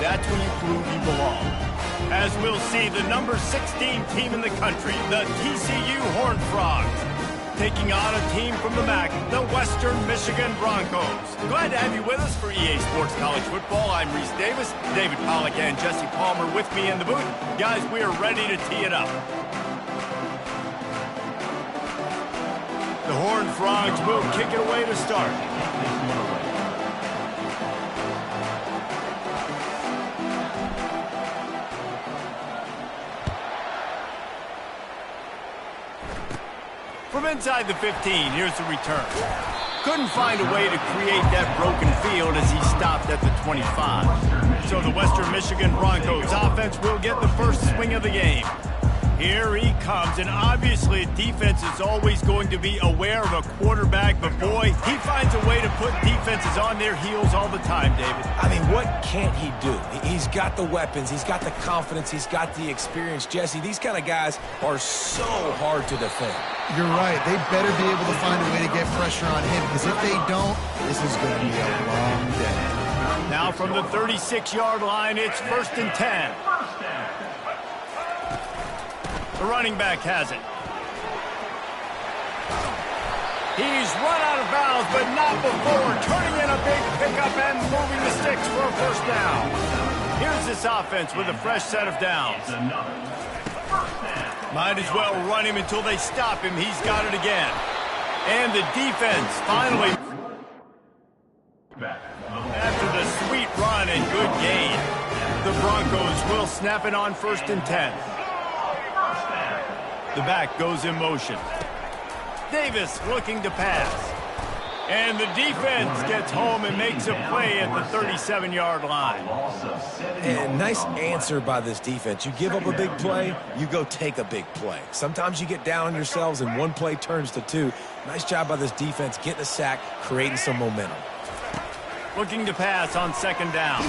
that's when you prove you belong. As we'll see, the number 16 team in the country, the TCU Horned Frogs, taking on a team from the MAC, the Western Michigan Broncos. Glad to have you with us for EA Sports College Football. I'm Reese Davis, David Pollack and Jesse Palmer with me in the booth. Guys, we are ready to tee it up. The Horned Frogs will kick it away to start. From inside the 15, here's the return. Couldn't find a way to create that broken field as he stopped at the 25. So the Western Michigan Broncos offense will get the first swing of the game. Here he comes, and obviously defense is always going to be aware of a quarterback, but boy, he finds a way to put defenses on their heels all the time, David. I mean, what can't he do? He's got the weapons, he's got the confidence, he's got the experience. Jesse, these kind of guys are so hard to defend. You're right. They better be able to find a way to get pressure on him, because if they don't, this is going to be a long day. Now from the 36-yard line, it's 1st and 10. The running back has it. He's run out of bounds, but not before turning in a big pickup and moving the sticks for a first down. Here's this offense with a fresh set of downs. Might as well run him until they stop him. He's got it again. And the defense finally, after the sweet run and good gain, the Broncos will snap it on 1st and 10. The back goes in motion. Davis looking to pass. And the defense gets home and makes a play at the 37-yard line. And nice answer by this defense. You give up a big play, you go take a big play. Sometimes you get down on yourselves and one play turns to two. Nice job by this defense getting a sack, creating some momentum. Looking to pass on 2nd down.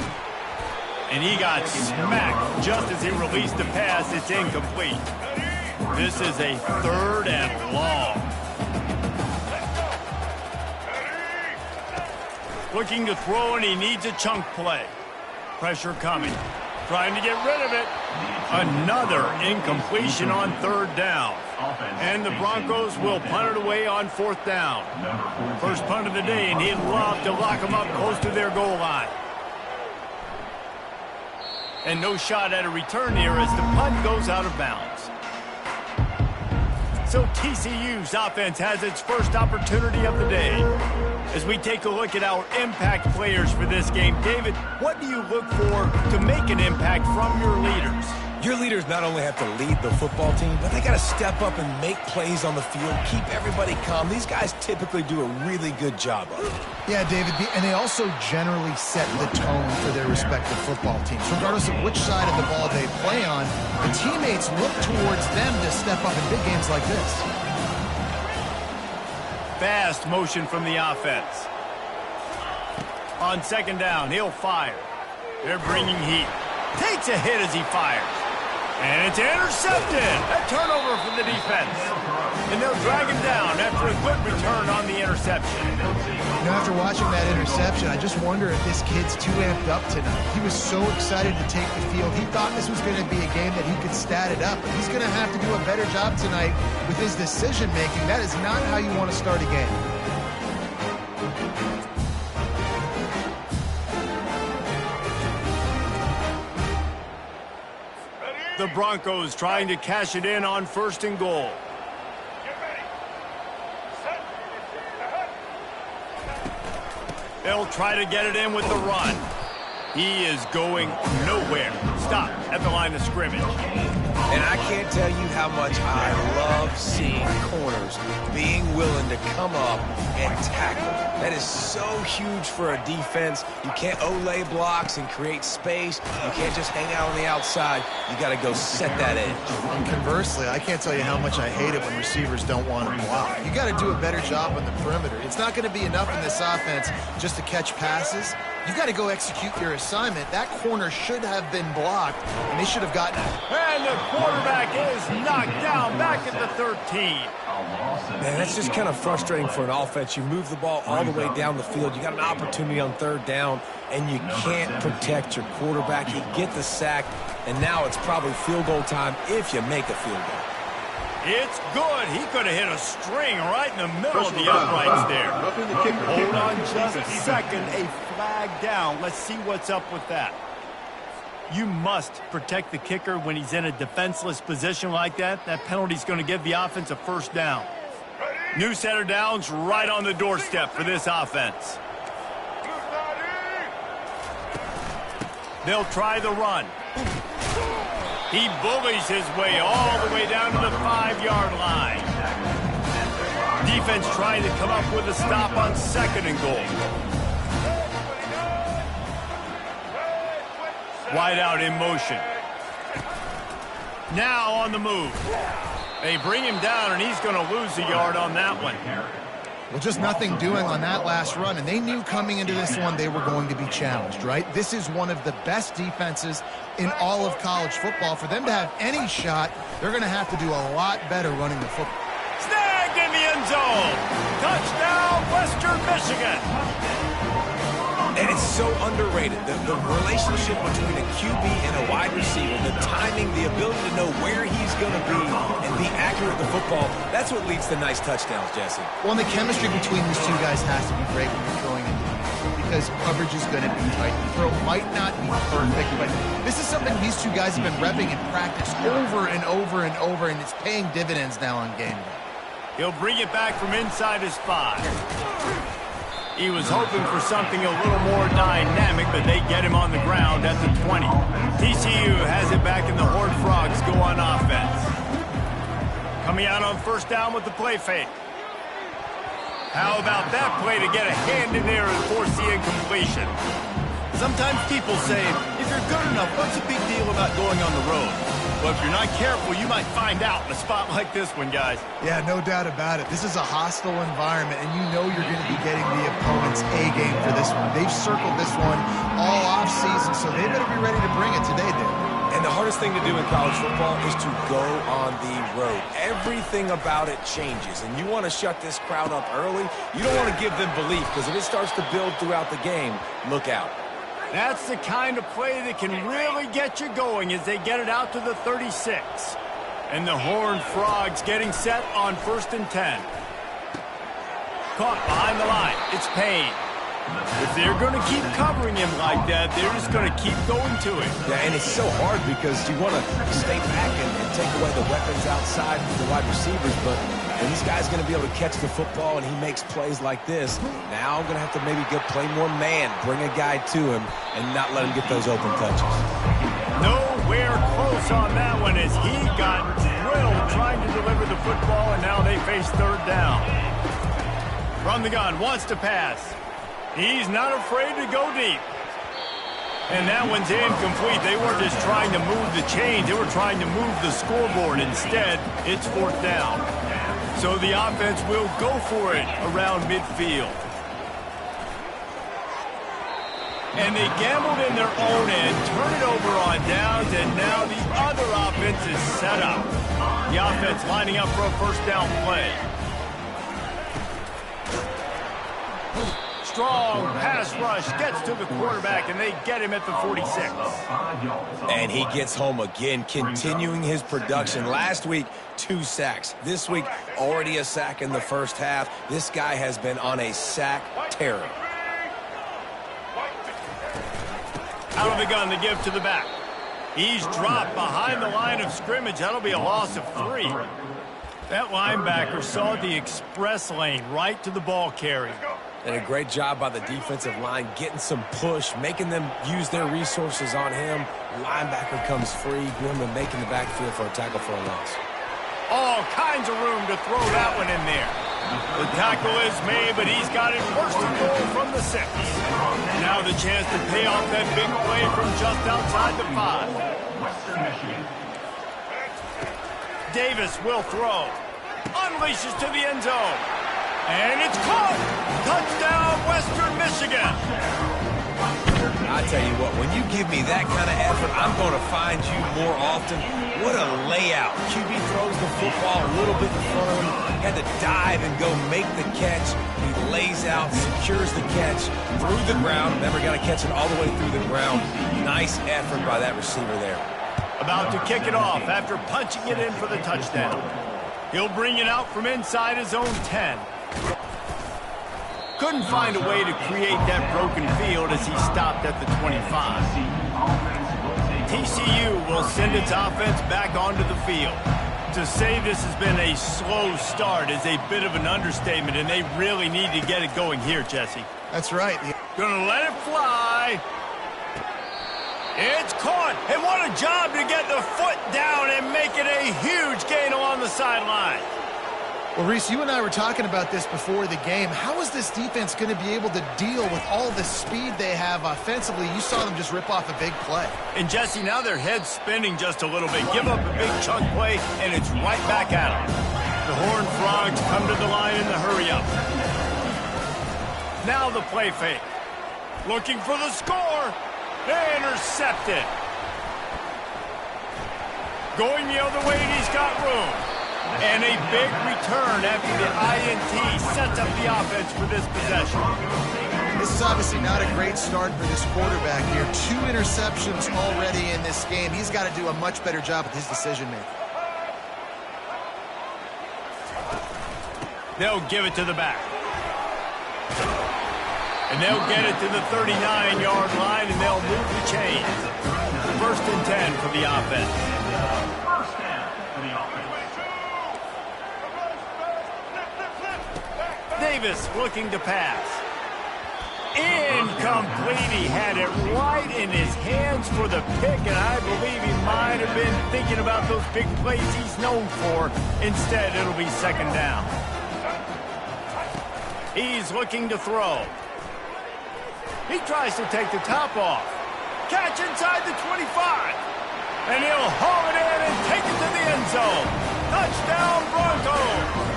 And he got smacked just as he released the pass. It's incomplete. This is a 3rd and long. Looking to throw, and he needs a chunk play. Pressure coming. Trying to get rid of it. Another incompletion on 3rd down. And the Broncos will punt it away on 4th down. First punt of the day, and he'd love to lock them up close to their goal line. And no shot at a return here as the punt goes out of bounds. So TCU's offense has its first opportunity of the day. As we take a look at our impact players for this game, David, what do you look for to make an impact from your leaders? Your leaders not only have to lead the football team, but they got to step up and make plays on the field, keep everybody calm. These guys typically do a really good job of it. Yeah, David, and they also generally set the tone for their respective football teams. Regardless of which side of the ball they play on, the teammates look towards them to step up in big games like this. Fast motion from the offense. On 2nd down, he'll fire. They're bringing heat. Takes a hit as he fires. And it's intercepted. A turnover for the defense. And they'll drag him down after a good return on the interception. You know, after watching that interception, I just wonder if this kid's too amped up tonight. He was so excited to take the field. He thought this was going to be a game that he could stat it up. But he's going to have to do a better job tonight with his decision-making. That is not how you want to start a game. The Broncos trying to cash it in on 1st and goal. They'll try to get it in with the run. He is going nowhere. Stop at the line of scrimmage. And I can't tell you how much I love seeing corners being willing to come up and tackle. That is so huge for a defense. You can't olay blocks and create space. You can't just hang out on the outside. You got to go set that edge. And conversely, I can't tell you how much I hate it when receivers don't want to block. You got to do a better job on the perimeter. It's not going to be enough in this offense just to catch passes. You got to go execute your assignment. That corner should have been blocked, and they should have gotten it. And the quarterback is knocked down back at the 13. Man, that's just kind of frustrating for an offense. You move the ball all the way down the field. You got an opportunity on third down, and you can't protect your quarterback. You get the sack, and now it's probably field goal time if you make a field goal. It's good. He could have hit a string right in the middle of the uprights there. Hold on just a second. A flag down. Let's see what's up with that. You must protect the kicker when he's in a defenseless position like that. That penalty's going to give the offense a first down. New set of downs right on the doorstep for this offense. They'll try the run. He bullies his way all the way down to the 5-yard line. Defense trying to come up with a stop on 2nd and goal. Wide out in motion. Now on the move. They bring him down, and he's going to lose a yard on that one. Well, just nothing doing on that last run, and they knew coming into this one they were going to be challenged, right? This is one of the best defenses in all of college football. For them to have any shot, they're going to have to do a lot better running the football. Snagged in the end zone. Touchdown, Western Michigan. And it's so underrated. The relationship between a QB and a wide receiver, the timing, the ability to know where he's going to be and be accurate with the football, that's what leads to nice touchdowns, Jesse. Well, and the chemistry between these two guys has to be great when you're throwing into the field because coverage is going to be tight. The throw might not be perfect, but this is something these two guys have been repping in practice over and over and over, and it's paying dividends now on game day. He'll bring it back from inside his 5. He was hoping for something a little more dynamic, but they get him on the ground at the 20. TCU has it back, and the Horned Frogs go on offense. Coming out on first down with the play fake. How about that play to get a hand in there and force the incompletion? Sometimes people say, if you're good enough, what's the big deal about going on the road? Well, if you're not careful, you might find out in a spot like this one, guys. Yeah, no doubt about it. This is a hostile environment, and you know you're going to be getting the opponent's A-game for this one. They've circled this one all offseason, so they better be ready to bring it today, Dave. And the hardest thing to do in college football is to go on the road. Everything about it changes, and you want to shut this crowd up early. You don't want to give them belief, because if it starts to build throughout the game, look out. That's the kind of play that can really get you going as they get it out to the 36. And the Horned Frogs getting set on 1st and 10. Caught behind the line. It's Payne. If they're going to keep covering him like that, they're just going to keep going to it. Yeah, and it's so hard because you want to stay back and take away the weapons outside from the wide receivers, but when this guy's going to be able to catch the football and he makes plays like this, now I'm going to have to maybe play more man, bring a guy to him, and not let him get those open touches. Nowhere close on that one as he got drilled trying to deliver the football, and now they face 3rd down. From the gun, wants to pass. He's not afraid to go deep. And that one's incomplete. They weren't just trying to move the chains. They were trying to move the scoreboard. Instead, it's 4th down. So the offense will go for it around midfield. And they gambled in their own end, turn it over on downs, and now the other offense is set up. The offense lining up for a first down play. Strong pass rush gets to the quarterback, and they get him at the 46. And he gets home again, continuing his production. Last week, 2 sacks. This week, already a sack in the first half. This guy has been on a sack terror. Out of the gun to give to the back. He's dropped behind the line of scrimmage. That'll be a loss of 3. That linebacker saw the express lane right to the ball carrier. And a great job by the defensive line, getting some push, making them use their resources on him. Linebacker comes free, Grumman making the backfield for a tackle for a loss. All kinds of room to throw that one in there. The tackle is made, but he's got it 1st and goal from the 6. Now the chance to pay off that big play from just outside the 5. Davis will throw. Unleashes to the end zone. And it's caught! Touchdown, Western Michigan! I tell you what, when you give me that kind of effort, I'm going to find you more often. What a layout. QB throws the football a little bit in front of him. Had to dive and go make the catch. He lays out, secures the catch through the ground. Remember, got to catch it all the way through the ground. Nice effort by that receiver there. About to kick it off after punching it in for the touchdown. He'll bring it out from inside his own 10. Couldn't find a way to create that broken field as he stopped at the 25. TCU will send its offense back onto the field. To say this has been a slow start is a bit of an understatement, and they really need to get it going here, Jesse. That's right. Gonna let it fly. It's caught, and what a job to get the foot down and make it a huge gain along the sideline. Well, Reese, you and I were talking about this before the game. How is this defense going to be able to deal with all the speed they have offensively? You saw them just rip off a big play. And, Jesse, now their head's spinning just a little bit. Give up a big chunk play, and it's right back at them. The Horned Frogs come to the line in the hurry-up. Now the play fake. Looking for the score. Intercepted. Going the other way, and he's got room. And a big return after the INT sets up the offense for this possession. This is obviously not a great start for this quarterback here. 2 interceptions already in this game. He's got to do a much better job with his decision-making. They'll give it to the back. And they'll get it to the 39-yard line, and they'll move the chains. 1st and 10 for the offense. Davis looking to pass. Incomplete. He had it right in his hands for the pick, and I believe he might have been thinking about those big plays he's known for. Instead, it'll be 2nd down. He's looking to throw. He tries to take the top off. Catch inside the 25. And he'll haul it in and take it to the end zone. Touchdown, Broncos.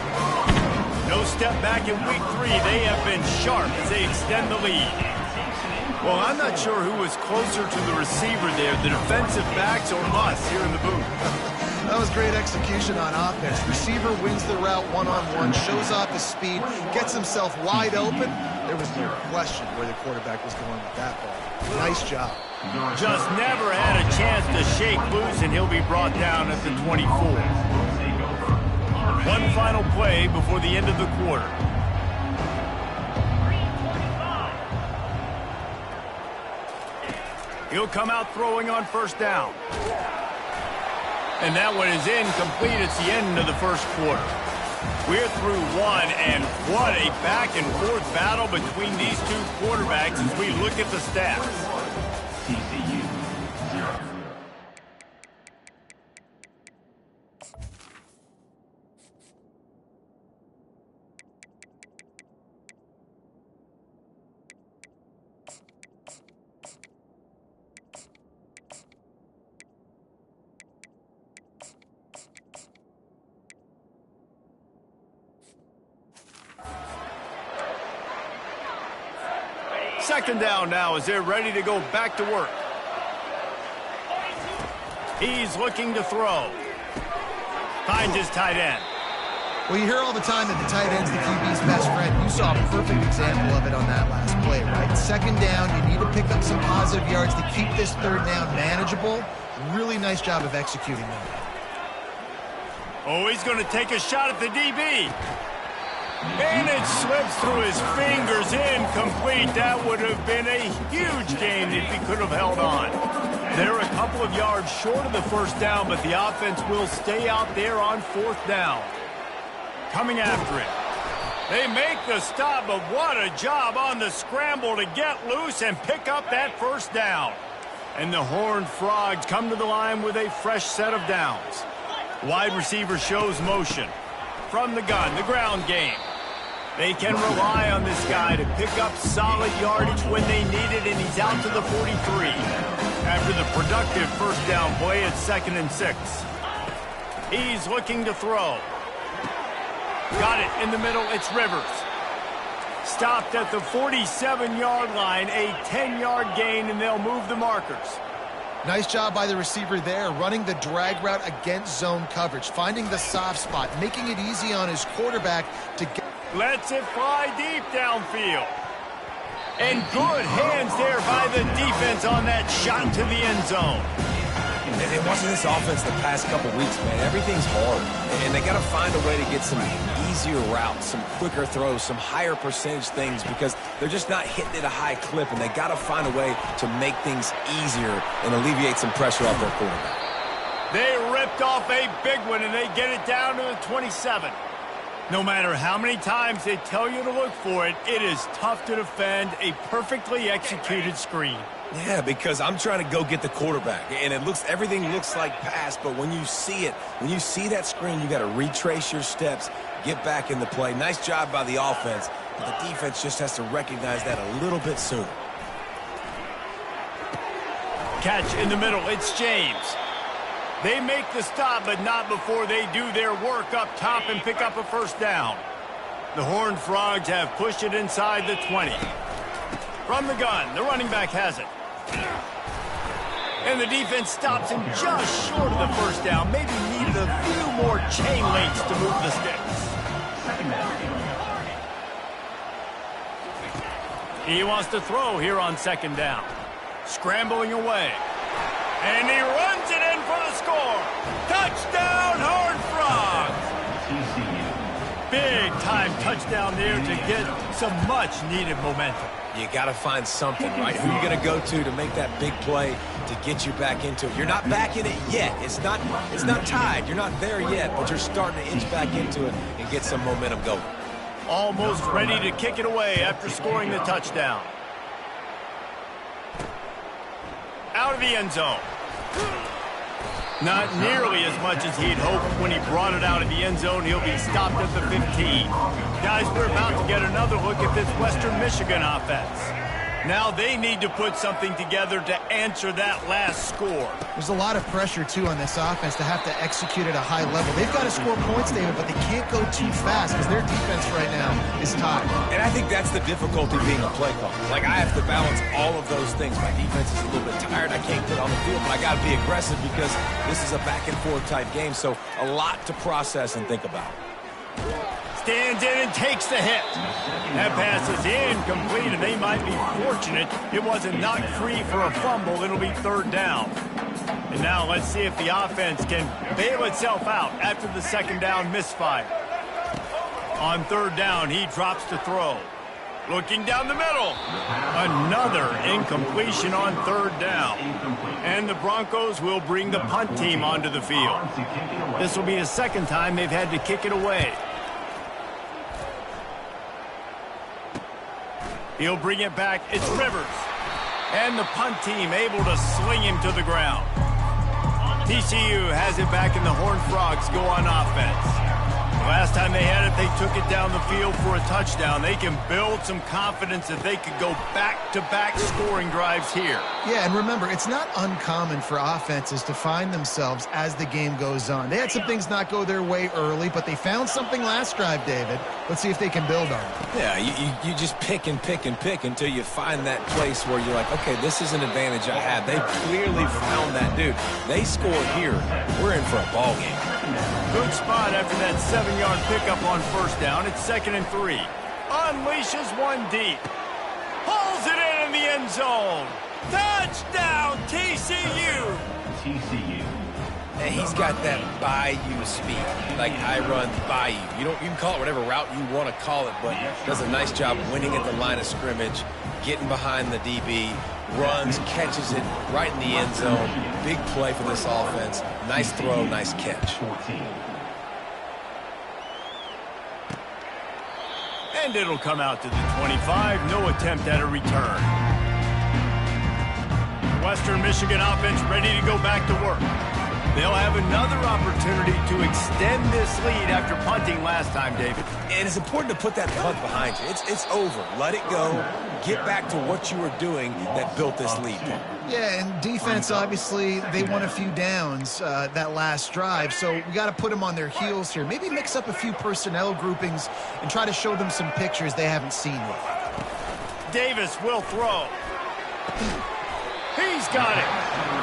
No step back in week 3. They have been sharp as they extend the lead. Well, I'm not sure who was closer to the receiver there, the defensive backs or us here in the booth. That was great execution on offense. Receiver wins the route one-on-one, shows off his speed, gets himself wide open. There was no question where the quarterback was going with that ball. Nice job. Just never had a chance to shake loose, and he'll be brought down at the 24. One final play before the end of the quarter. He'll come out throwing on 1st down. And that one is incomplete. It's the end of the 1st quarter. We're through 1, and what a back-and-forth battle between these 2 quarterbacks as we look at the stats. TCU 0. Second down now as they're ready to go back to work. He's looking to throw. Finds his tight end. Well, you hear all the time that the tight end's the QB's best friend. You saw a perfect example of it on that last play, right? 2nd down, you need to pick up some positive yards to keep this 3rd down manageable. Really nice job of executing that. Oh, he's going to take a shot at the DB. And it slips through his fingers, incomplete. That would have been a huge gain if he could have held on. They're a couple of yards short of the 1st down, but the offense will stay out there on 4th down. Coming after it. They make the stop, but what a job on the scramble to get loose and pick up that 1st down. And the Horned Frogs come to the line with a fresh set of downs. Wide receiver shows motion. From the gun, the ground game. They can rely on this guy to pick up solid yardage when they need it, and he's out to the 43. After the productive 1st down play, it's 2nd and 6. He's looking to throw. Got it in the middle, it's Rivers. stopped at the 47-yard line, a 10-yard gain, and they'll move the markers. Nice job by the receiver there, running the drag route against zone coverage, finding the soft spot, making it easy on his quarterback to get... Lets it fly deep downfield. And good hands there by the defense on that shot to the end zone. And watching this offense the past couple weeks, man, everything's hard. And they got to find a way to get some easier routes, some quicker throws, some higher percentage things because they're just not hitting at a high clip, and they got to find a way to make things easier and alleviate some pressure off their quarterback. They ripped off a big one, and they get it down to the 27. No matter how many times they tell you to look for it, it is tough to defend a perfectly executed screen. Yeah, because I'm trying to go get the quarterback, and everything looks like pass, but when you see it, when you see that screen, you got to retrace your steps, get back in the play. Nice job by the offense, but the defense just has to recognize that a little bit sooner. Catch in the middle, it's James. They make the stop, but not before they do their work up top and pick up a first down. The Horned Frogs have pushed it inside the 20. From the gun, the running back has it. And the defense stops him just short of the first down. Maybe needed a few more chain links to move the sticks. He wants to throw here on second down. Scrambling away. And he runs it in for the score. Touchdown, Horned Frogs! Big-time touchdown there to get some much-needed momentum. You got to find something, right? Who are you going to go to make that big play to get you back into it? You're not back in it yet. It's not tied. You're not there yet, but you're starting to inch back into it and get some momentum going. Almost ready to kick it away after scoring the touchdown. Out of the end zone. Not nearly as much as he'd hoped when he brought it out of the end zone. He'll be stopped at the 15. Guys, we're about to get another look at this Western Michigan offense. Now they need to put something together to answer that last score. There's a lot of pressure, too, on this offense to have to execute at a high level. They've got to score points, David, but they can't go too fast because their defense right now is tied. And I think that's the difficulty being a play caller. Like, I have to balance all of those things. My defense is a little bit tired. I can't get on the field, but I got to be aggressive because this is a back-and-forth type game, so a lot to process and think about. Stands in and takes the hit. That pass is incomplete, and they might be fortunate it wasn't knocked free for a fumble. It'll be third down. And now let's see if the offense can bail itself out after the second down misfire. On third down, he drops to throw. Looking down the middle. Another incompletion on third down. And the Broncos will bring the punt team onto the field. This will be the second time they've had to kick it away. He'll bring it back. It's Rivers. And the punt team able to sling him to the ground. TCU has it back, and the Horned Frogs go on offense. Last time they had it, they took it down the field for a touchdown. They can build some confidence that they could go back-to-back scoring drives here. Yeah, and remember, it's not uncommon for offenses to find themselves as the game goes on. They had some things not go their way early, but they found something last drive, David. Let's see if they can build on it. Yeah, you just pick and pick and pick until you find that place where you're like, okay, this is an advantage I have. They clearly found that, dude. They scored here. We're in for a ball game. Good spot after that 7-yard pickup on first down. It's 2nd and 3. Unleashes one deep. Pulls it in the end zone. Touchdown, TCU. TCU. And he's got that bayou speed, like I run bayou. You can call it whatever route you want to call it, but does a nice job winning at the line of scrimmage, getting behind the DB, runs, catches it right in the end zone. Big play for this offense. Nice throw, nice catch. 14. And it'll come out to the 25. No attempt at a return. Western Michigan offense ready to go back to work. They'll have another opportunity to extend this lead after punting last time, David. And it's important to put that punt behind you. It's over. Let it go. Get back to what you were doing that built this lead. Yeah, and defense, obviously, they won a few downs that last drive, so we got to put them on their heels here. Maybe mix up a few personnel groupings and try to show them some pictures they haven't seen yet. Davis will throw. He's got it.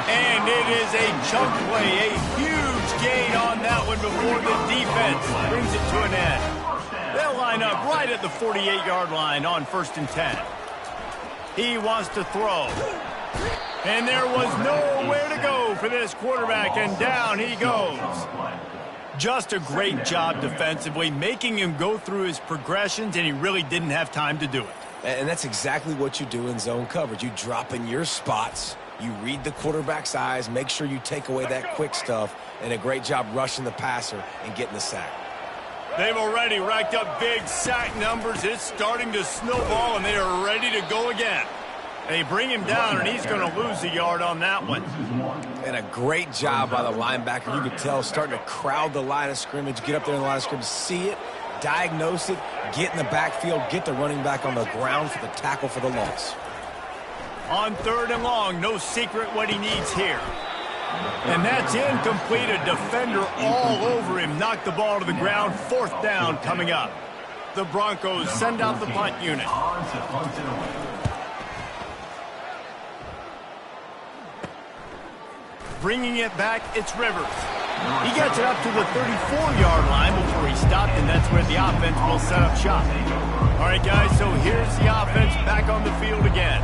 And it is a chunk play, a huge gain on that one before the defense brings it to an end. They'll line up right at the 48-yard line on 1st and 10. He wants to throw. And there was nowhere to go for this quarterback, and down he goes. Just a great job defensively, making him go through his progressions, and he really didn't have time to do it. And that's exactly what you do in zone coverage. You drop in your spots, you read the quarterback's eyes, make sure you take away that quick stuff, and a great job rushing the passer and getting the sack. They've already racked up big sack numbers. It's starting to snowball, and they are ready to go again. They bring him down, and he's going to lose a yard on that one. And a great job by the linebacker. You could tell starting to crowd the line of scrimmage, get up there in the line of scrimmage, see it, diagnose it, get in the backfield, get the running back on the ground for the tackle for the loss. On 3rd and long, no secret what he needs here. And that's incomplete. A defender all over him. Knocked the ball to the ground. 4th down coming up. The Broncos send out the punt unit. Bringing it back, it's Rivers. He gets it up to the 34-yard line before he stopped, and that's where the offense will set up shop. All right, guys, so here's the offense back on the field again.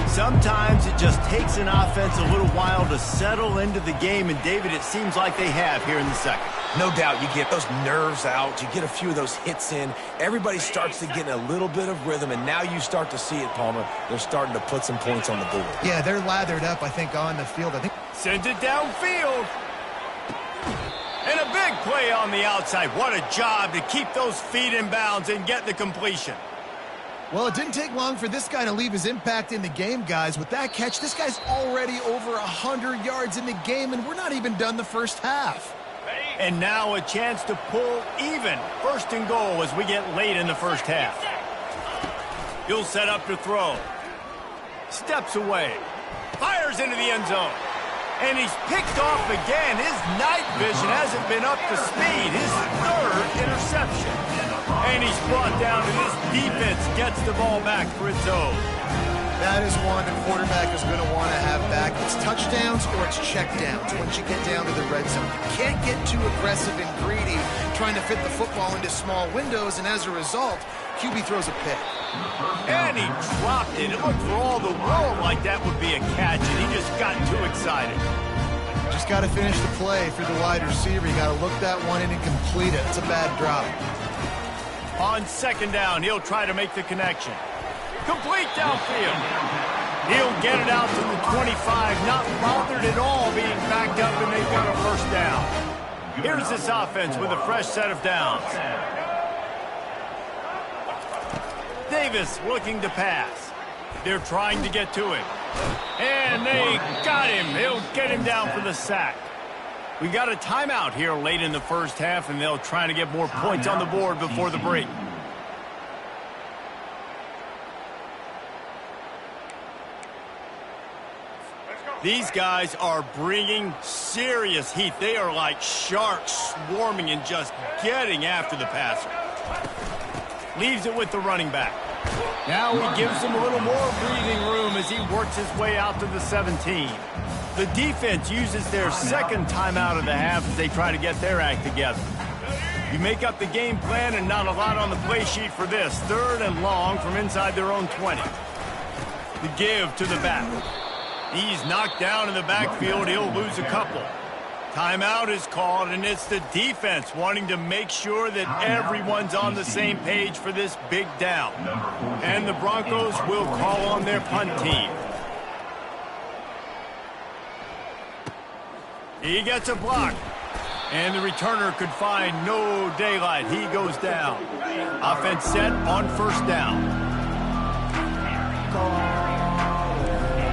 Sometimes it just takes an offense a little while to settle into the game, and David, it seems like they have here in the second. No doubt, you get those nerves out, you get a few of those hits in, everybody starts to get in a little bit of rhythm, and now you start to see it, Palmer. They're starting to put some points on the board. Yeah, they're lathered up, I think, on the field. I think sends it downfield. And a big play on the outside. What a job to keep those feet in bounds and get the completion. Well, it didn't take long for this guy to leave his impact in the game, guys. With that catch, this guy's already over 100 yards in the game, and we're not even done the first half. And now a chance to pull even. 1st and goal as we get late in the first half. He'll set up to throw. Steps away. Fires into the end zone. And he's picked off again. His night vision hasn't been up to speed. His 3rd interception. And he's brought down, and this defense gets the ball back for its own. That is one the quarterback is going to want to have back. It's touchdowns or it's checkdowns once you get down to the red zone. You can't get too aggressive and greedy trying to fit the football into small windows, and as a result, QB throws a pick. And he dropped it. It looked for all the world like that would be a catch, and he just got too excited. Just got to finish the play for the wide receiver. You got to look that one in and complete it. It's a bad drop. On 2nd down, he'll try to make the connection. Complete downfield. He'll get it out to the 25, not bothered at all being backed up, and they've got a 1st down. Here's this offense with a fresh set of downs. Davis looking to pass. They're trying to get to him. And they got him. They'll get him down for the sack. We got a timeout here late in the first half, and they'll try to get more points on the board before the break. These guys are bringing serious heat. They are like sharks swarming and just getting after the passer. Leaves it with the running back. Now he gives him a little more breathing room as he works his way out to the 17. The defense uses their 2nd timeout of the half as they try to get their act together. You make up the game plan and not a lot on the play sheet for this. 3rd and long from inside their own 20. The give to the back. He's knocked down in the backfield. He'll lose a couple. Timeout is called, and it's the defense wanting to make sure that everyone's on the same page for this big down. And the Broncos will call on their punt team. He gets a block. And the returner could find no daylight. He goes down. Offense set on 1st down.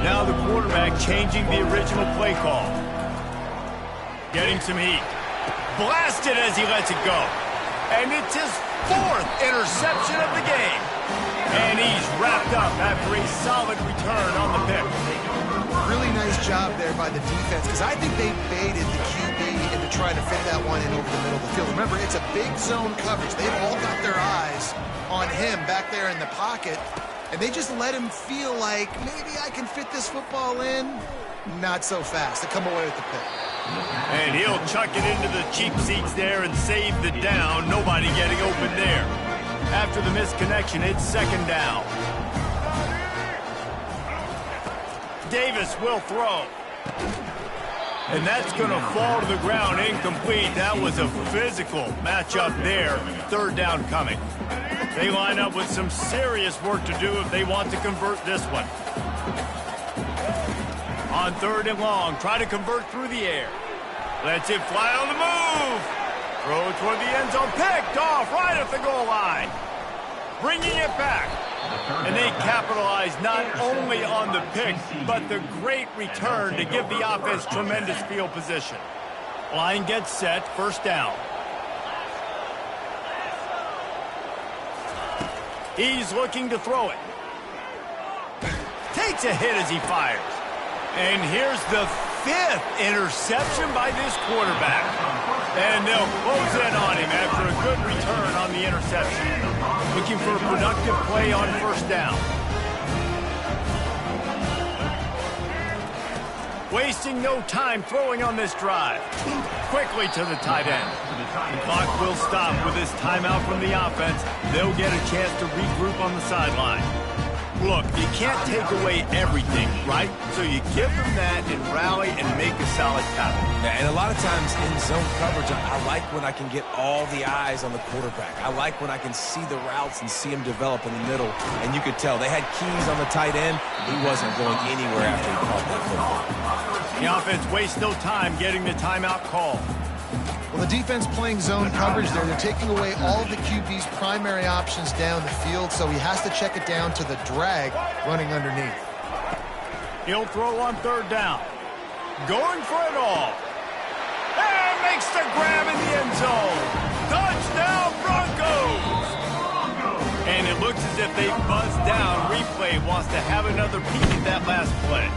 Now the quarterback changing the original play call. Getting some heat. Blasted as he lets it go. And it's his 4th interception of the game. And he's wrapped up after a solid return on the pick. Really nice job there by the defense, because I think they baited the QB into trying to fit that one in over the middle of the field. Remember, it's a big zone coverage. They've all got their eyes on him back there in the pocket, and they just let him feel like, maybe I can fit this football in. Not so fast. They come away with the pick. And he'll chuck it into the cheap seats there and save the down. Nobody getting open there. After the missed connection, it's 2nd down. Davis will throw. And that's going to fall to the ground incomplete. That was a physical matchup there. 3rd down coming. They line up with some serious work to do if they want to convert this one. On 3rd and long, try to convert through the air. Lets it fly on the move. Throw toward the end zone. Picked off right at the goal line. Bringing it back. And they capitalize not only on the pick, but the great return to give the offense tremendous field position. Line gets set, 1st down. He's looking to throw it. Takes a hit as he fires. And here's the 5th interception by this quarterback. And they'll close in on him after a good return on the interception. Looking for a productive play on 1st down. Wasting no time throwing on this drive. Quickly to the tight end. The clock will stop with this timeout from the offense. They'll get a chance to regroup on the sideline. Look, you can't take away everything, right? So you give them that and rally and make a solid tackle. Yeah, and a lot of times in zone coverage, I like when I can get all the eyes on the quarterback. I like when I can see the routes and see him develop in the middle. And you could tell they had keys on the tight end. He wasn't going anywhere after he caught that football. The offense wastes no time getting the timeout call. Well, the defense playing zone coverage there. They're taking away all of the QB's primary options down the field, so he has to check it down to the drag running underneath. He'll throw on 3rd down. Going for it all. And makes the grab in the end zone. Touchdown, Broncos! And it looks as if they buzzed down. Replay wants to have another peek at that last play.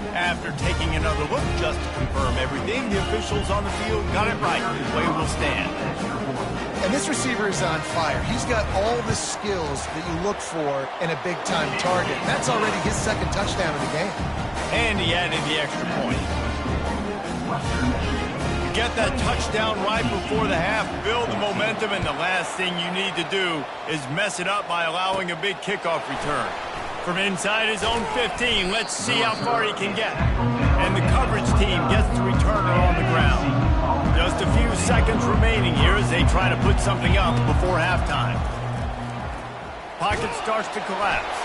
After taking another look just to confirm everything, the officials on the field got it right. The play will stand. And this receiver is on fire. He's got all the skills that you look for in a big-time target. And that's already his 2nd touchdown of the game. And he added the extra point. You get that touchdown right before the half, build the momentum, and the last thing you need to do is mess it up by allowing a big kickoff return. From inside his own 15, let's see how far he can get. And the coverage team gets the returner on the ground. Just a few seconds remaining here as they try to put something up before halftime. Pocket starts to collapse.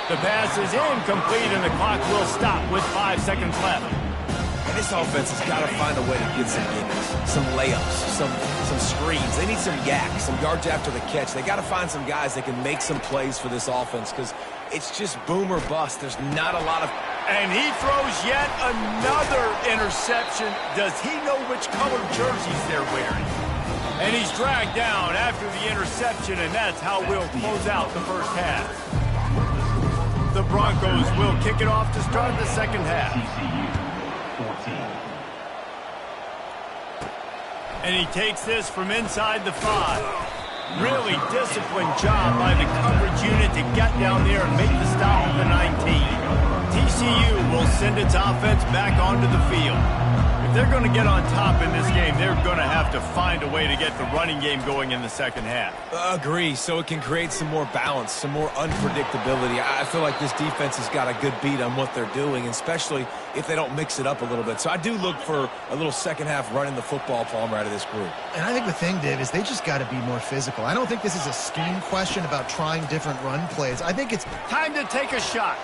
The pass is incomplete and the clock will stop with 5 seconds left. And this offense has got to find a way to get some gimmies, some layups, some screens. They need some yak, some yards after the catch. They got to find some guys that can make some plays for this offense because it's just boom or bust. There's not a lot of... And he throws yet another interception. Does he know which colored jerseys they're wearing? And he's dragged down after the interception, and that's how we'll close out the 1st half. The Broncos will kick it off to start the 2nd half. And he takes this from inside the 5. Really disciplined job by the coverage unit to get down there and make the stop at the 19. TCU will send its offense back onto the field. If they're going to get on top in this game, they're going to have to find a way to get the running game going in the 2nd half. Agree, so it can create some more balance, some more unpredictability. I feel like this defense has got a good beat on what they're doing, especially if they don't mix it up a little bit. So I do look for a little 2nd half running the football, Palmer, out of this group. And I think the thing, Dave, is they just got to be more physical. I don't think this is a scheme question about trying different run plays. I think it's time to take a shot.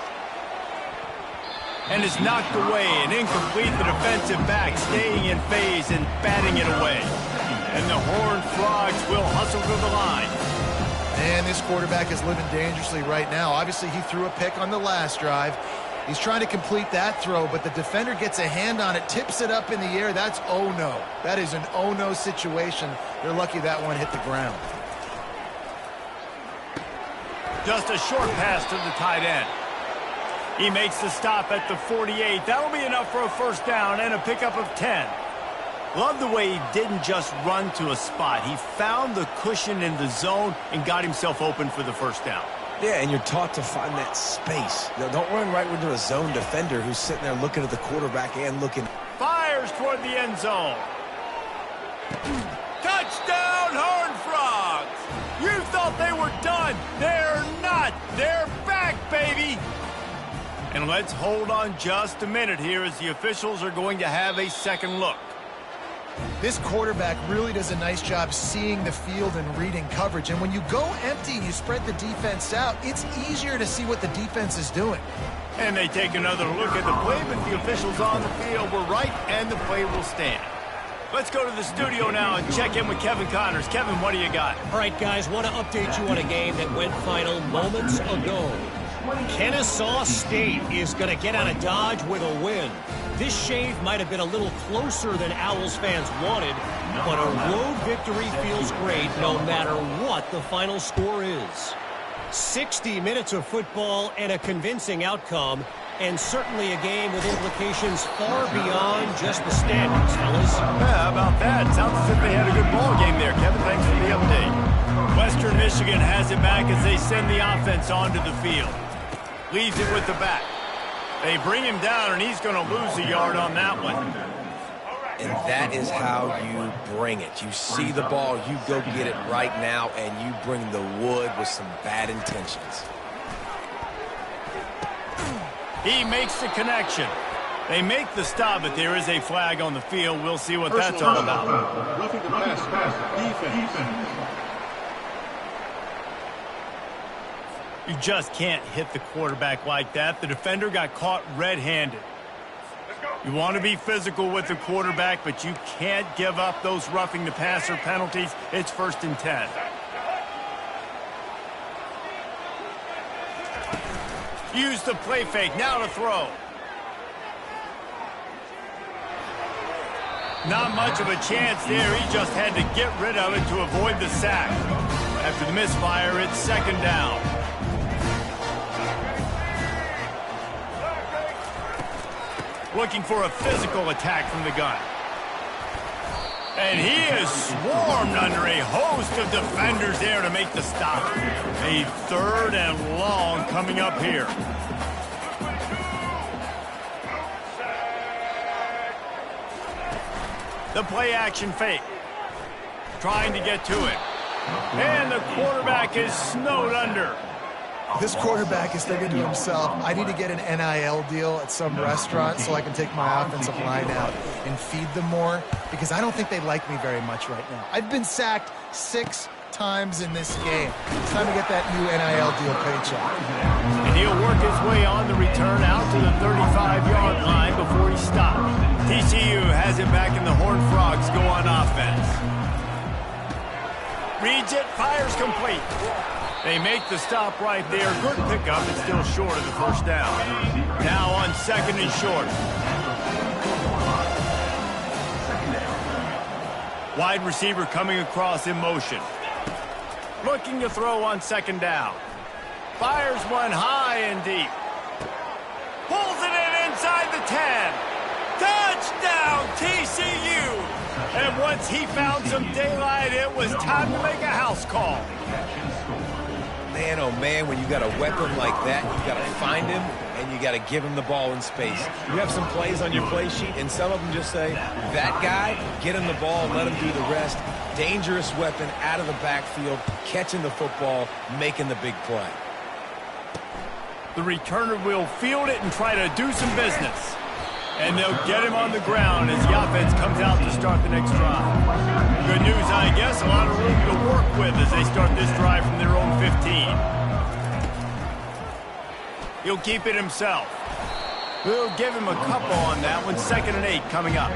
And it's knocked away and incomplete. The defensive back staying in phase and batting it away. And the Horned Frogs will hustle to the line. And this quarterback is living dangerously right now. Obviously, he threw a pick on the last drive. He's trying to complete that throw, but the defender gets a hand on it, tips it up in the air. That's oh-no. That is an oh-no situation. They're lucky that one hit the ground. Just a short pass to the tight end. He makes the stop at the 48. That'll be enough for a first down and a pickup of 10. Love the way he didn't just run to a spot. He found the cushion in the zone and got himself open for the first down. Yeah, and you're taught to find that space. Now, don't run right into a zone defender who's sitting there looking at the quarterback and looking. Fires toward the end zone. Touchdown, Horned Frogs! You thought they were done. They're not. They're back, baby. And let's hold on just a minute here as the officials are going to have a second look. This quarterback really does a nice job seeing the field and reading coverage. And when you go empty and you spread the defense out, it's easier to see what the defense is doing. And they take another look at the play, but the officials on the field were right, and the play will stand. Let's go to the studio now and check in with Kevin Connors. Kevin, what do you got? All right, guys, want to update you on a game that went final moments ago. Kennesaw State is going to get out of Dodge with a win. This shave might have been a little closer than Owls fans wanted, but a road victory feels great no matter what the final score is. 60 minutes of football and a convincing outcome, and certainly a game with implications far beyond just the standings, fellas. Yeah, how about that? Sounds as if they had a good ball game there. Kevin, thanks for the update. Western Michigan has it back as they send the offense onto the field. Leaves it with the back. They bring him down, and he's going to lose a yard on that one. And that is how you bring it. You see the ball, you go get it right now, and you bring the wood with some bad intentions. He makes the connection. They make the stop, but there is a flag on the field. We'll see what that's all about. Roughing the pass. Defense. You just can't hit the quarterback like that. The defender got caught red-handed. You want to be physical with the quarterback, but you can't give up those roughing the passer penalties. It's 1st and 10. Use the play fake. Now to throw. Not much of a chance there. He just had to get rid of it to avoid the sack. After the misfire, it's 2nd down. Looking for a physical attack from the gun. And he is swarmed under a host of defenders there to make the stop. A 3rd and long coming up here. The play action fake. Trying to get to it. And the quarterback is snowed under. This quarterback is thinking to himself, I need to get an NIL deal at some restaurant so I can take my offensive line out and feed them more, because I don't think they like me very much right now. I've been sacked 6 times in this game. It's time to get that new NIL deal paycheck. And he'll work his way on the return out to the 35-yard line before he stops. TCU has it back, and the Horned Frogs go on offense. Reads it, fires complete. They make the stop right there. Good pickup, but still short of the first down. Now on 2nd and short. Wide receiver coming across in motion. Looking to throw on 2nd down. Fires one high and deep. Pulls it in inside the 10. Touchdown, TCU! And once he found some daylight, it was time to make a house call. Man, oh man, when you got a weapon like that, you got to find him and you got to give him the ball in space. You have some plays on your play sheet, and some of them just say, that guy, get him the ball, let him do the rest. Dangerous weapon out of the backfield, catching the football, making the big play. The returner will field it and try to do some business. And they'll get him on the ground as the offense comes out to start the next drive. Good news, I guess, a lot of room to work with as they start this drive from their own 15. He'll keep it himself. We'll give him a couple on that one. 2nd and 8 coming up.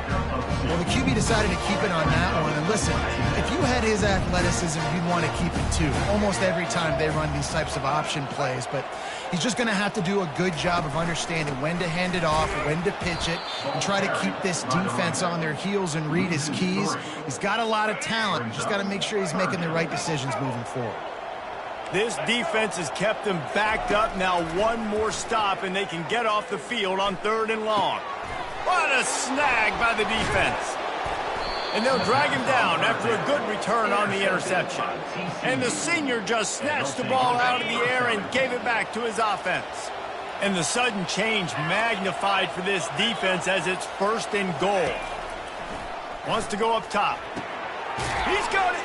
Well, the QB decided to keep it on that one. And listen, if you had his athleticism, you'd want to keep it too. Almost every time they run these types of option plays. But he's just going to have to do a good job of understanding when to hand it off, when to pitch it, and try to keep this defense on their heels and read his keys. He's got a lot of talent. Just got to make sure he's making the right decisions moving forward. This defense has kept them backed up. Now one more stop, and they can get off the field on 3rd and long. What a snag by the defense. And they'll drag him down after a good return on the interception. And the senior just snatched the ball out of the air and gave it back to his offense. And the sudden change magnified for this defense as it's 1st and goal. Wants to go up top. He's got it.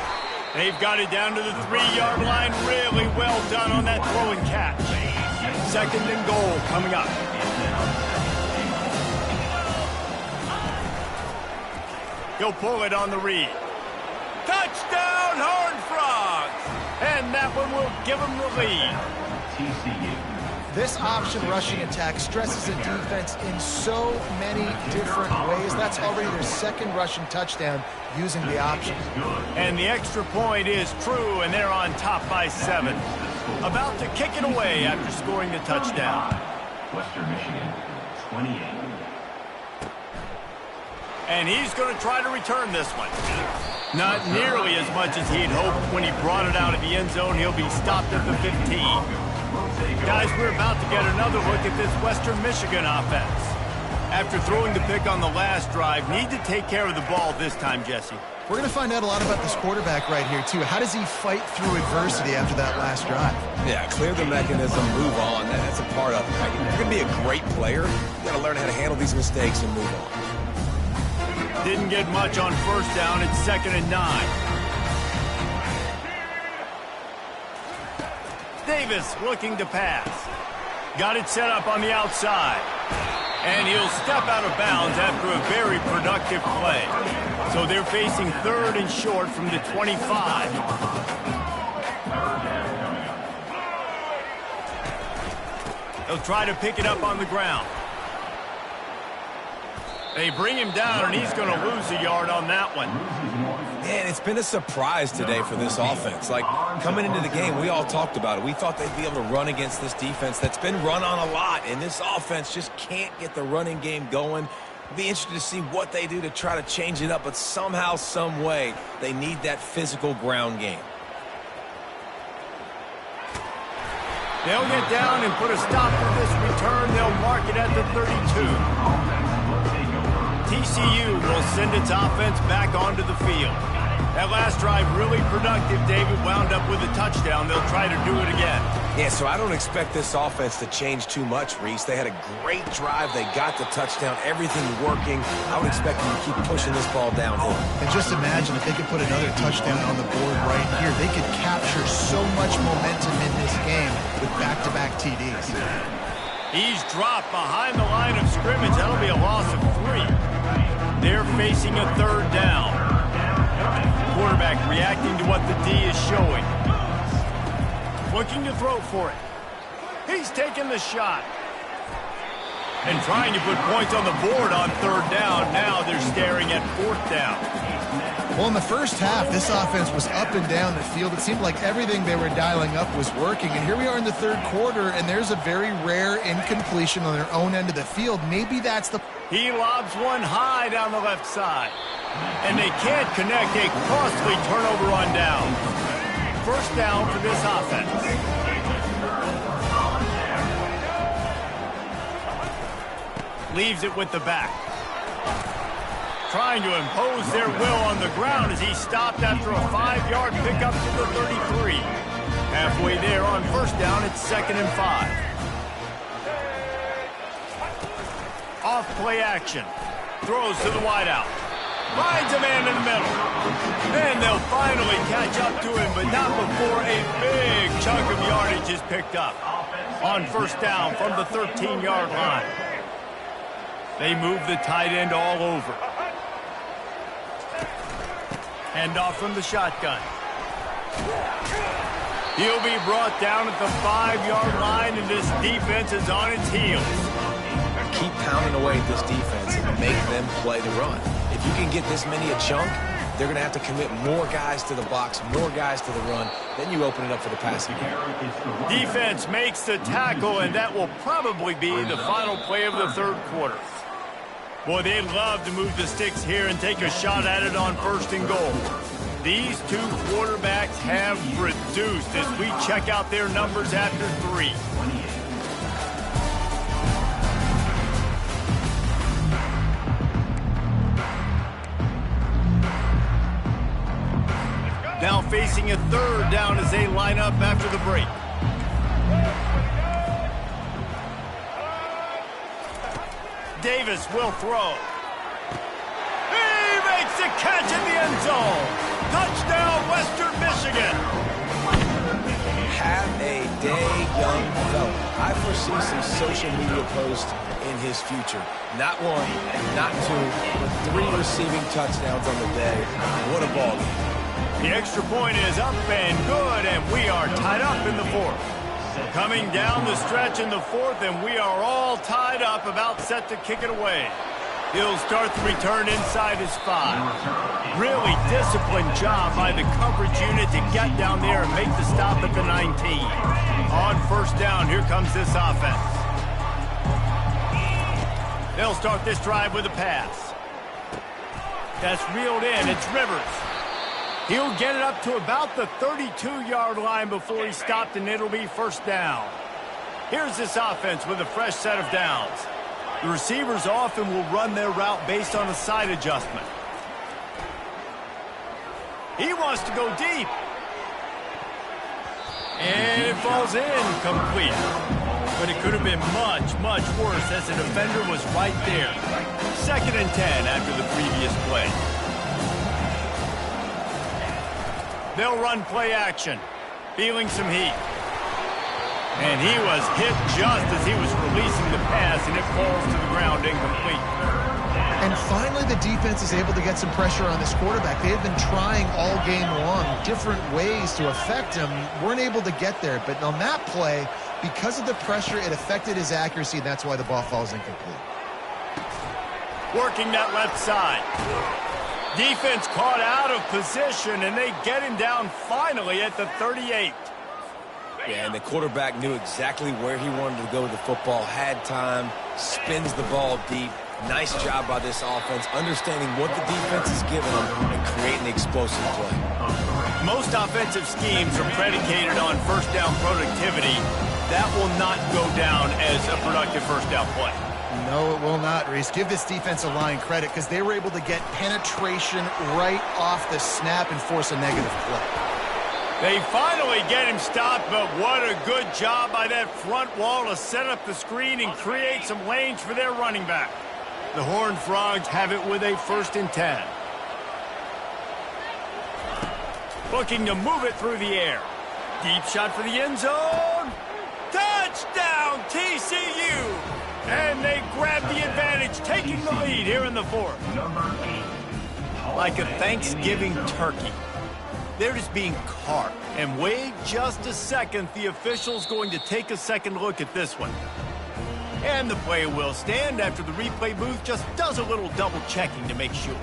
They've got it down to the 3-yard line. Really well done on that throw and catch. 2nd and goal coming up. He'll pull it on the read. Touchdown, Horned Frogs! And that one will give him the lead. This option rushing attack stresses a defense in so many different ways. That's already their 2nd rushing touchdown using the option. And the extra point is true, and they're on top by 7. About to kick it away after scoring the touchdown. Western Michigan, 28. And he's going to try to return this one. Not nearly as much as he'd hoped when he brought it out of the end zone. He'll be stopped at the 15. Guys, we're about to get another look at this Western Michigan offense. After throwing the pick on the last drive, need to take care of the ball this time, Jesse. We're going to find out a lot about this quarterback right here, too. How does he fight through adversity after that last drive? Yeah, clear the mechanism, move on. That's a part of it. Right? If you're going to be a great player, you got to learn how to handle these mistakes and move on. Didn't get much on 1st down. It's 2nd and 9. Davis looking to pass. Got it set up on the outside. And he'll step out of bounds after a very productive play. So they're facing 3rd and short from the 25. They'll try to pick it up on the ground. They bring him down, and he's going to lose a yard on that one. Man, it's been a surprise today for this offense. Like, coming into the game, we all talked about it. We thought they'd be able to run against this defense that's been run on a lot, and this offense just can't get the running game going. It'll be interesting to see what they do to try to change it up, but somehow, some way, they need that physical ground game. They'll get down and put a stop to this return. They'll mark it at the 32. TCU will send its offense back onto the field. That last drive really productive. David wound up with a touchdown. They'll try to do it again. Yeah, so I don't expect this offense to change too much, Reese. They had a great drive. They got the touchdown. Everything working. I would expect them to keep pushing this ball downhill. And just imagine if they could put another touchdown on the board right here. They could capture so much momentum in this game with back-to-back TDs. He's dropped behind the line of scrimmage. That'll be a loss of 3. They're facing a 3rd down. Quarterback reacting to what the D is showing. Looking to throw for it. He's taking the shot. And trying to put points on the board on 3rd down. Now they're staring at 4th down. Well, in the first half, this offense was up and down the field. It seemed like everything they were dialing up was working. And here we are in the 3rd quarter, and there's a very rare incompletion on their own end of the field. Maybe that's the... He lobs one high down the left side. And they can't connect. A costly turnover on down. 1st down for this offense. Leaves it with the back. Trying to impose their will on the ground as he stopped after a 5-yard pickup to the 33. Halfway there on 1st down, it's 2nd and 5. Off play action. Throws to the wideout. Finds a man in the middle. And they'll finally catch up to him, but not before a big chunk of yardage is picked up. On 1st down from the 13-yard line. They move the tight end all over. Hand off from the shotgun. He'll be brought down at the 5-yard line, and this defense is on its heels. keep pounding away at this defense and make them play the run. If you can get this many a chunk, they're going to have to commit more guys to the box, more guys to the run. Then you open it up for the passing game. Defense makes the tackle, and that will probably be the final play of the third quarter. Boy, they'd love to move the sticks here and take a shot at it on 1st and goal. These two quarterbacks have produced as we check out their numbers after 3. Now facing a 3rd down as they line up after the break. Davis will throw. He makes the catch in the end zone. Touchdown, Western Michigan. Have a day, young fella. I foresee some social media posts in his future. Not 1, not 2, but 3 receiving touchdowns on the day. What a ball game. The extra point is up and good, and we are tied up in the 4th. Coming down the stretch in the 4th, and we are all tied up, about set to kick it away. He'll start the return inside his 5. Really disciplined job by the coverage unit to get down there and make the stop at the 19. On 1st down, here comes this offense. They'll start this drive with a pass. That's reeled in. It's Rivers. He'll get it up to about the 32-yard line before he stopped, and it'll be 1st down. Here's this offense with a fresh set of downs. The receivers often will run their route based on a side adjustment. He wants to go deep. And it falls incomplete. But it could have been much, much worse as the defender was right there. 2nd and 10 after the previous play. They'll run play action, feeling some heat. And he was hit just as he was releasing the pass, and it falls to the ground incomplete. And finally, the defense is able to get some pressure on this quarterback. They have been trying all game long different ways to affect him. Weren't able to get there. But on that play, because of the pressure, it affected his accuracy, and that's why the ball falls incomplete. Working that left side. Defense caught out of position, and they get him down finally at the 38. Yeah, and the quarterback knew exactly where he wanted to go with the football, had time, spins the ball deep. Nice job by this offense, understanding what the defense is giving them and creating explosive play. Most offensive schemes are predicated on 1st down productivity. That will not go down as a productive 1st down play. No, it will not, Reese. Give this defensive line credit because they were able to get penetration right off the snap and force a negative play. They finally get him stopped, but what a good job by that front wall to set up the screen and create some lanes for their running back. The Horned Frogs have it with a 1st and 10. Looking to move it through the air. Deep shot for the end zone. Touchdown, TCU! And they grab the advantage, taking the lead here in the 4th. Like a Thanksgiving turkey. They're just being carved. And wait just a second, the official's going to take a second look at this one. And the play will stand after the replay booth just does a little double checking to make sure.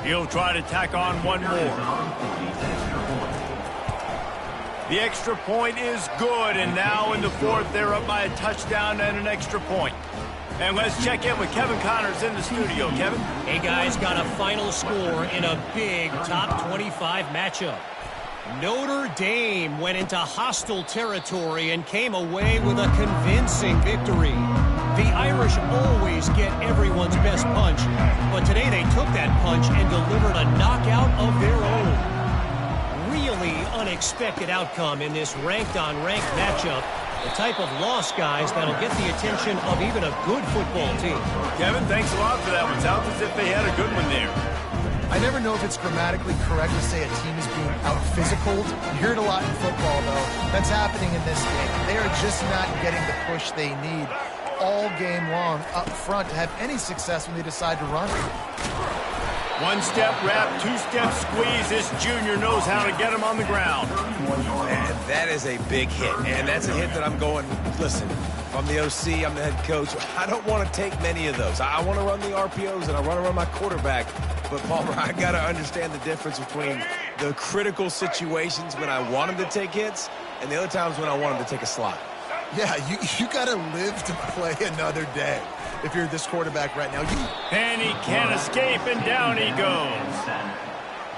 He'll try to tack on one more. The extra point is good, and now in the 4th, they're up by a touchdown and an extra point. And let's check in with Kevin Connors in the studio. Kevin? Hey, guys, got a final score in a big top 25 matchup. Notre Dame went into hostile territory and came away with a convincing victory. The Irish always get everyone's best punch, but today they took that punch and delivered a knockout of their own. Really unexpected outcome in this ranked-on-ranked matchup. The type of loss, guys, that'll get the attention of even a good football team. Kevin, thanks a lot for that one. Sounds as if they had a good one there. I never know if it's grammatically correct to say a team is being out-physicaled. You hear it a lot in football, though. That's happening in this game. They are just not getting the push they need all game long up front to have any success when they decide to run. One-step wrap, two-step squeeze. This junior knows how to get him on the ground. And that is a big hit. And that's a hit that I'm going, listen, If I'm the OC, I'm the head coach, I don't want to take many of those. I want to run the RPOs, and I want to run my quarterback. But, Palmer, I got to understand the difference between the critical situations when I want him to take hits and the other times when I want him to take a slot. Yeah, you got to live to play another day. If you're this quarterback right now, And he can't escape, and down he goes.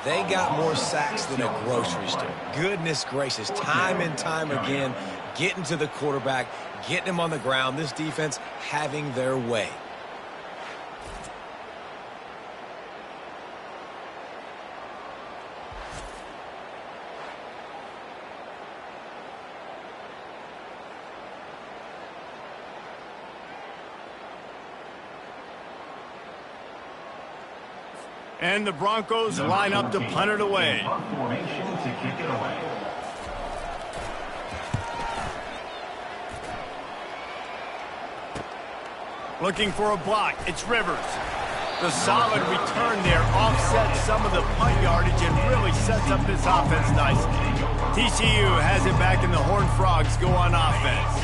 They got more sacks than a grocery store. Goodness gracious, time and time again, getting to the quarterback, getting him on the ground. This defense having their way. And the Broncos line up to punt it away. Formation to kick it away. Looking for a block. It's Rivers. The solid return there offsets some of the punt yardage and really sets up this offense nicely. TCU has it back, and the Horned Frogs go on offense.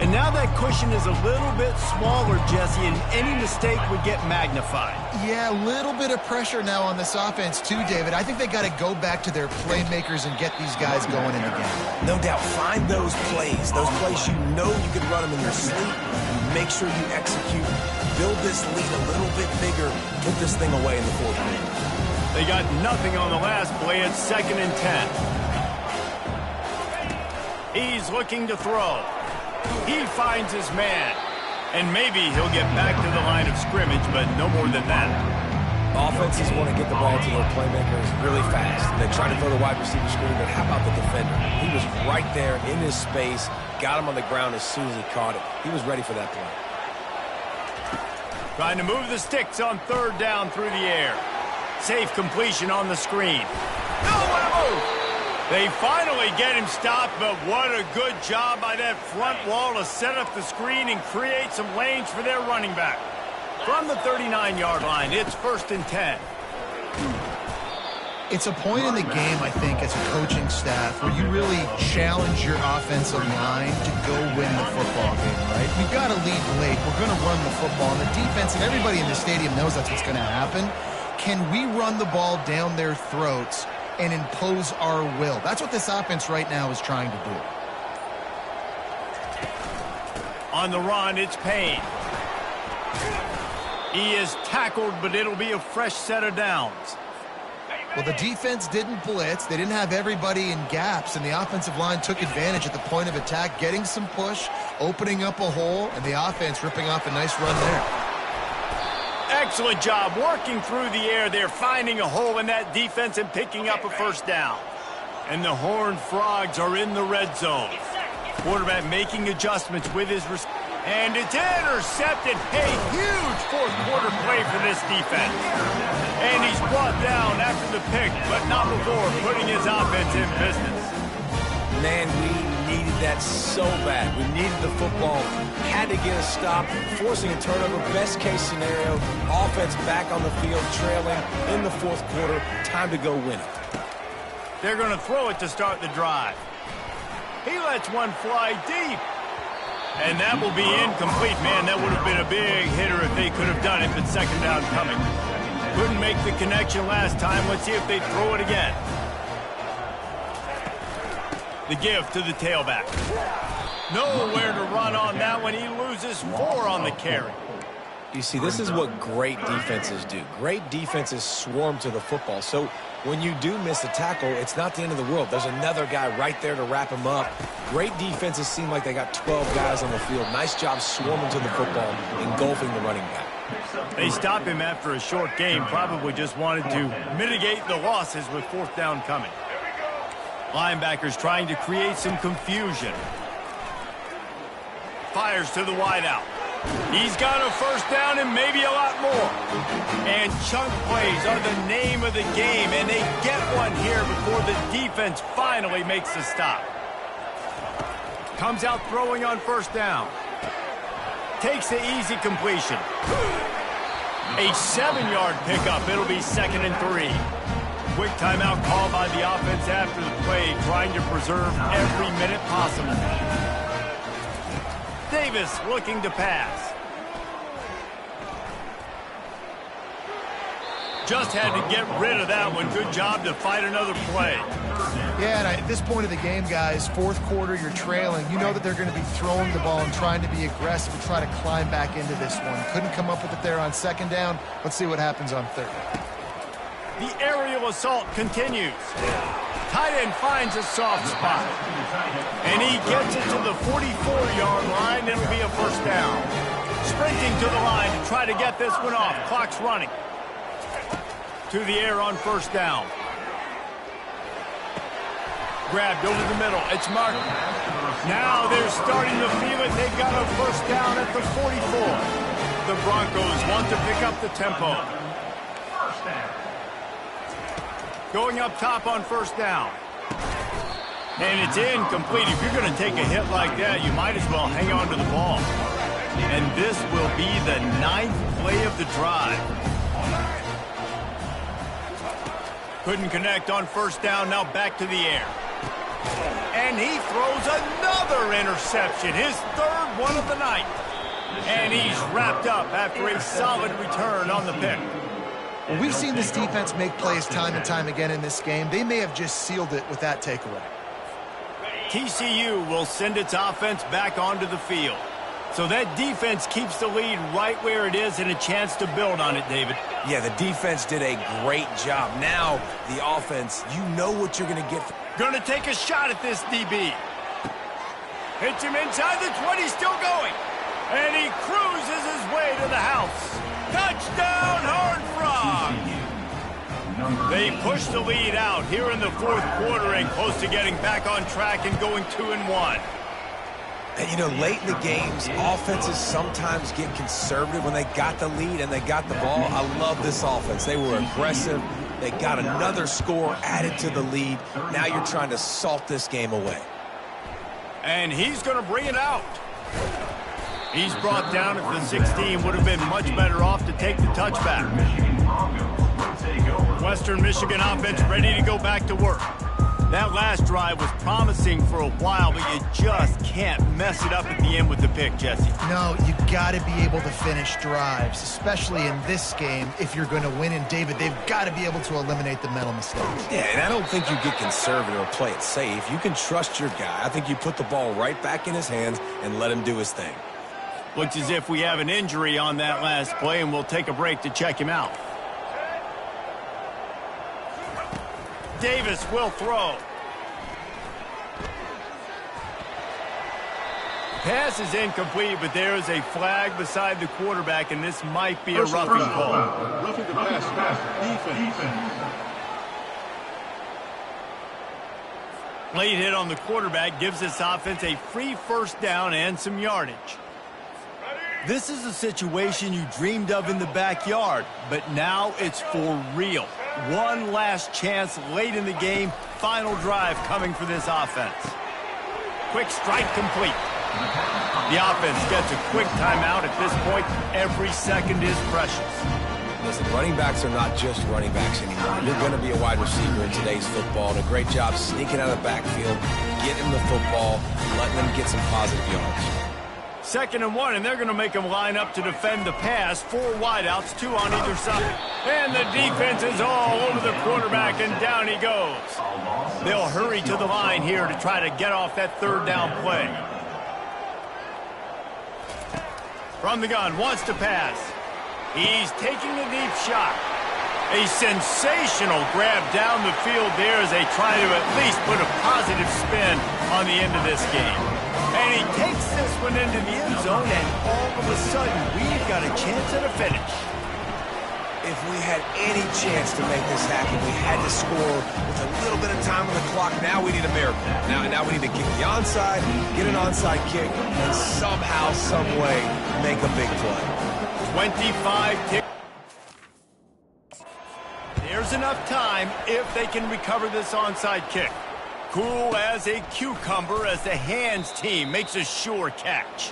And now that cushion is a little bit smaller, Jesse, and any mistake would get magnified. yeah, a little bit of pressure now on this offense too, David. I think they got to go back to their playmakers and get these guys going in the game. No doubt, find those plays you know you can run them in your sleep. Make sure you execute. Build this lead a little bit bigger. Put this thing away in the fourth quarter. They got nothing on the last play. It's 2nd and 10. He's looking to throw. He finds his man. And maybe he'll get back to the line of scrimmage, but no more than that. Offenses want to get the ball to their playmakers really fast. They try to throw the wide receiver screen, but how about the defender? He was right there in his space, got him on the ground as soon as he caught it. He was ready for that play. Trying to move the sticks on 3rd down through the air. Safe completion on the screen. No, what a move! They finally get him stopped, but what a good job by that front wall to set up the screen and create some lanes for their running back. From the 39-yard line, it's 1st and 10. It's a point in the game, I think, as a coaching staff where you really challenge your offensive line to go win the football game, right? We've got to lead late. We're going to run the football. And the defense and everybody in the stadium knows that's what's going to happen. Can we run the ball down their throats and impose our will? That's what this offense right now is trying to do. On the run, it's Payne. He is tackled, but it'll be a fresh set of downs. Well, the defense didn't blitz. They didn't have everybody in gaps, and the offensive line took advantage at the point of attack, getting some push, opening up a hole, and the offense ripping off a nice run there. Excellent job working through the air there, finding a hole in that defense and picking up a 1st down. And the Horned Frogs are in the red zone. Quarterback making adjustments with his and it's intercepted. Hey, huge 4th quarter play for this defense. And he's brought down after the pick, but not before putting his offense in business. Man, we needed that so bad. We needed the football. Had to get a stop, forcing a turnover. Best case scenario, offense back on the field, trailing in the 4th quarter. Time to go win it. They're going to throw it to start the drive. He lets one fly deep. And that will be incomplete. Man, that would have been a big hitter if they could have done it, but 2nd down coming. Couldn't make the connection last time. Let's see if they throw it again. The give to the tailback. Nowhere to run on that one. He loses 4 on the carry. You see, this is what great defenses do. Great defenses swarm to the football. So when you do miss a tackle, it's not the end of the world. There's another guy right there to wrap him up. Great defenses seem like they got 12 guys on the field. Nice job swarming to the football, engulfing the running back. They stop him after a short game. Probably just wanted to mitigate the losses with 4th down coming. Linebackers trying to create some confusion. Fires to the wideout. He's got a 1st down and maybe a lot more. And chunk plays are the name of the game, and they get one here before the defense finally makes the stop. Comes out throwing on 1st down. Takes the easy completion. A 7-yard pickup. It'll be 2nd and 3. Quick timeout call by the offense after the play, trying to preserve every minute possible. Davis looking to pass. Just had to get rid of that one. Good job to fight another play. Yeah, and at this point of the game, guys, fourth quarter, you're trailing. You know that they're going to be throwing the ball and trying to be aggressive and try to climb back into this one. Couldn't come up with it there on second down. Let's see what happens on third. The aerial assault continues. Tight end finds a soft spot. And he gets it to the 44-yard line. It'll be a first down. Sprinting to the line to try to get this one off. Clock's running. To the air on first down. Grabbed over the middle. It's Martin. Now they're starting to feel it. They've got a first down at the 44. The Broncos want to pick up the tempo. Going up top on first down. And it's incomplete. If you're going to take a hit like that, you might as well hang on to the ball. And this will be the 9th play of the drive. Couldn't connect on first down, now back to the air. And he throws another interception, his 3rd one of the night. And he's wrapped up after a solid return on the pick. Well, we've seen this defense make plays time and time again in this game. They may have just sealed it with that takeaway. TCU will send its offense back onto the field. So that defense keeps the lead right where it is and a chance to build on it, David. Yeah, the defense did a great job. Now, the offense, you know what you're going to get. Going to take a shot at this DB. Hits him inside the 20, still going. And he cruises his way to the house. Touchdown, Horned Frog! They push the lead out here in the 4th quarter and close to getting back on track and going 2-1. And, you know, late in the games, offenses sometimes get conservative when they got the lead and they got the ball. I love this offense. They were aggressive. They got another score added to the lead. Now you're trying to salt this game away. And he's going to bring it out. He's brought down at the 16. Would have been much better off to take the touchback. Western Michigan offense ready to go back to work. That last drive was promising for a while, but you just can't mess it up at the end with the pick, Jesse. No, you got to be able to finish drives, especially in this game. If you're going to win, and David, they've got to be able to eliminate the mental mistakes. Yeah, and I don't think you get conservative or play it safe. You can trust your guy. I think you put the ball right back in his hands and let him do his thing. Looks as if we have an injury on that last play, and we'll take a break to check him out. Davis will throw. Pass is incomplete, but there is a flag beside the quarterback, and this might be a roughing call. Roughing the pass, defense. Late hit on the quarterback gives this offense a free first down and some yardage. This is a situation you dreamed of in the backyard, but now it's for real. One last chance late in the game. Final drive coming for this offense. Quick strike complete. The offense gets a quick timeout. At this point, every second is precious. Listen, running backs are not just running backs anymore. You're going to be a wide receiver in today's football, and a great job sneaking out of the backfield, getting the football, letting them get some positive yards. 2nd and 1, and they're going to make them line up to defend the pass. 4 wideouts, 2 on either side. And the defense is all over the quarterback, and down he goes. They'll hurry to the line here to try to get off that 3rd down play. From the gun, wants to pass. He's taking a deep shot. A sensational grab down the field there as they try to at least put a positive spin on the end of this game. And he takes this one into the end zone, and all of a sudden, we've got a chance at a finish. If we had any chance to make this happen, we had to score with a little bit of time on the clock. Now we need a miracle. Now we need to kick the onside, get an onside kick, and somehow, some way, make a big play. 25 tick. There's enough time if they can recover this onside kick. Cool as a cucumber as the hands team makes a sure catch.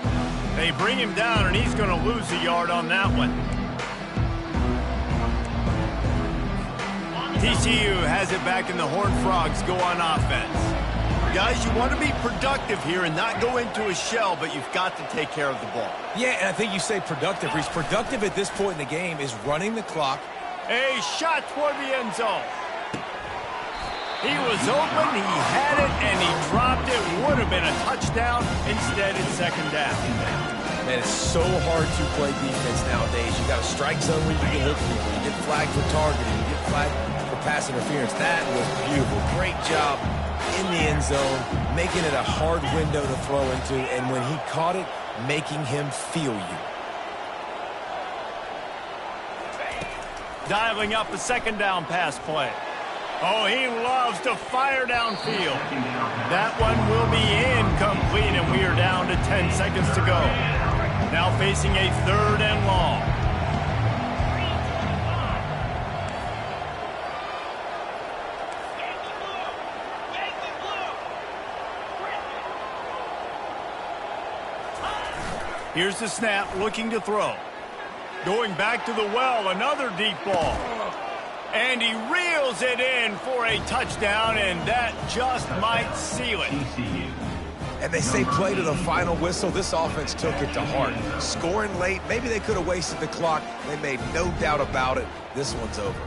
They bring him down, and he's going to lose a yard on that one. TCU has it back, and the Horned Frogs go on offense. Guys, you want to be productive here and not go into a shell, but you've got to take care of the ball. Yeah, and I think you say productive, Reese. Productive at this point in the game is running the clock. A shot toward the end zone. He was open, he had it, and he dropped it. Would have been a touchdown. Instead, it's second down. Man, it's so hard to play defense nowadays. You got a strike zone where you can hit people. You get flagged for targeting. You get flagged for pass interference. That was beautiful. Great job in the end zone, making it a hard window to throw into, and when he caught it, making him feel you. Dialing up a second down pass play. Oh, he loves to fire downfield. That one will be incomplete, and we are down to 10 seconds to go. Now facing a third and long. Here's the snap, looking to throw. Going back to the well, another deep ball. And he reels it in for a touchdown, and that just might seal it. And they say play to the final whistle. This offense took it to heart. Scoring late, maybe they could have wasted the clock. They made no doubt about it. This one's over.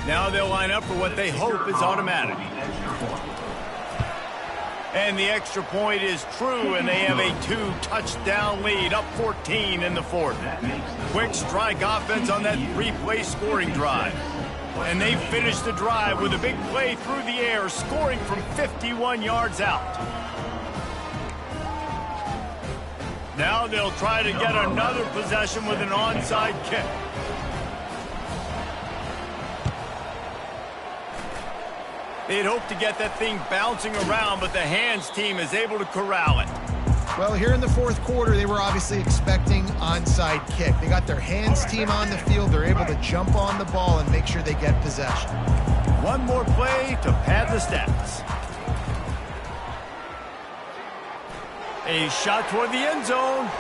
Now they'll line up for what they hope is automatic. And the extra point is true, and they have a 2-touchdown lead, up 14 in the fourth. Quick strike offense on that 3-play scoring drive. And they finish the drive with a big play through the air, scoring from 51 yards out. Now they'll try to get another possession with an onside kick. They'd hope to get that thing bouncing around, but the hands team is able to corral it. Well, here in the fourth quarter, they were obviously expecting onside kick. They got their hands team on the field. They're able to jump on the ball and make sure they get possession. One more play to pad the stats. A shot toward the end zone.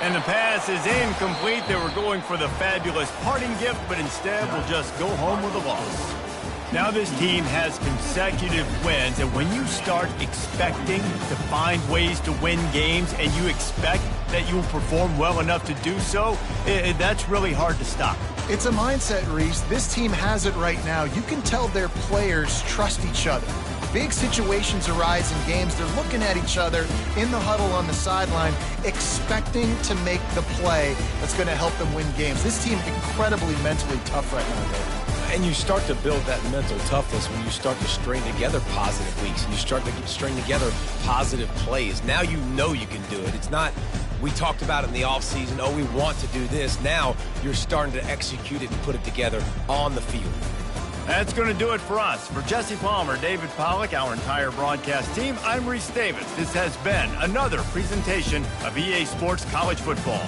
And the pass is incomplete. They were going for the fabulous parting gift, but instead will just go home with a loss. Now this team has consecutive wins, and when you start expecting to find ways to win games and you expect that you will perform well enough to do so, that's really hard to stop. It's a mindset, Reese. This team has it right now. You can tell their players trust each other. Big situations arise in games. They're looking at each other in the huddle on the sideline, expecting to make the play that's going to help them win games. This team incredibly mentally tough right now, David. And you start to build that mental toughness when you start to string together positive weeks. And you start to string together positive plays. Now you know you can do it. It's not, we talked about it in the offseason, oh, we want to do this. Now you're starting to execute it and put it together on the field. That's going to do it for us. For Jesse Palmer, David Pollack, our entire broadcast team, I'm Reese Davis. This has been another presentation of EA Sports College Football.